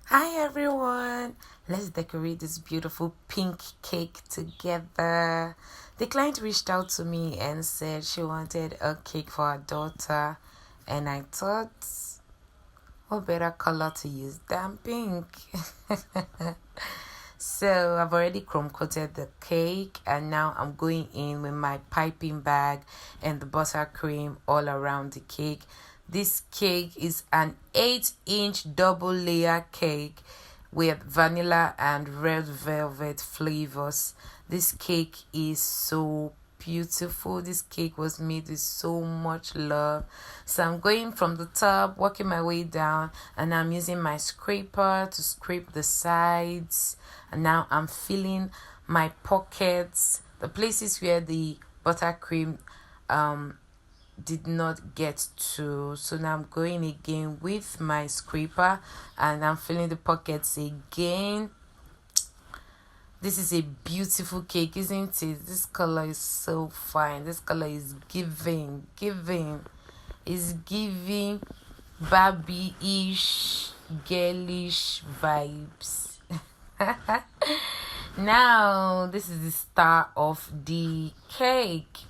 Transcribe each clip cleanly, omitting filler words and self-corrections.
Hi everyone! Let's decorate this beautiful pink cake together. The client reached out to me and said she wanted a cake for her daughter, and I thought, what better color to use than pink? So I've already chrome coated the cake, and now I'm going in with my piping bag and the buttercream all around the cake. This cake is an 8-inch double layer cake with vanilla and red velvet flavors. This cake is so beautiful. This cake was made with so much love. So I'm going from the top, working my way down, and I'm using my scraper to scrape the sides. And now I'm filling my pockets, the places where the buttercream did not get to. So now I'm going again with my scraper and I'm filling the pockets again. This is a beautiful cake, isn't it? This color is so fine. This color is giving Barbie-ish, girlish vibes. Now this is the star of the cake.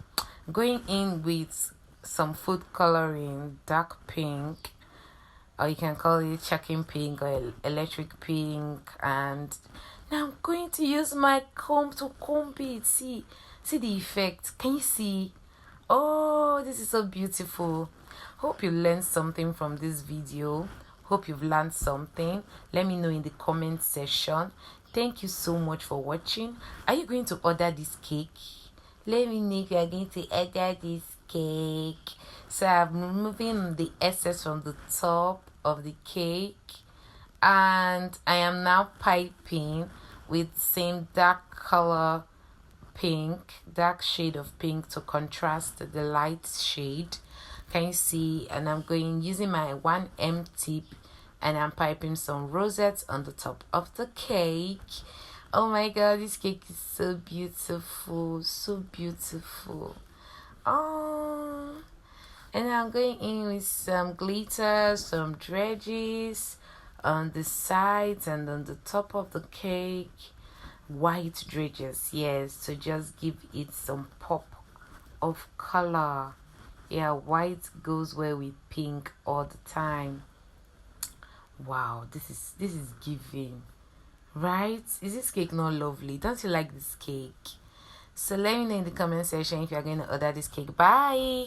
Going in with some food coloring, dark pink, or you can call it shocking pink or electric pink. And now I'm going to use my comb to comb it. See the effect. Can you see? Oh, this is so beautiful. Hope you learned something from this video. Hope you've learned something. Let me know in the comment section. Thank you so much for watching. Are you going to order this cake? Let me know if you are going to order this cake. So I'm removing the excess from the top of the cake, and I am now piping with same dark shade of pink to contrast the light shade. Can you see? And I'm going using my 1M tip, and I'm piping some rosettes on the top of the cake. Oh my god, this cake is so beautiful, so beautiful. Oh, and I'm going in with some glitter, some dredges on the sides and on the top of the cake. White dredges, yes, to just give it some pop of color. Yeah, white goes well with pink all the time. Wow, this is giving, right? Is this cake not lovely? Don't you like this cake? So let me know in the comment section if you're going to order this cake. Bye.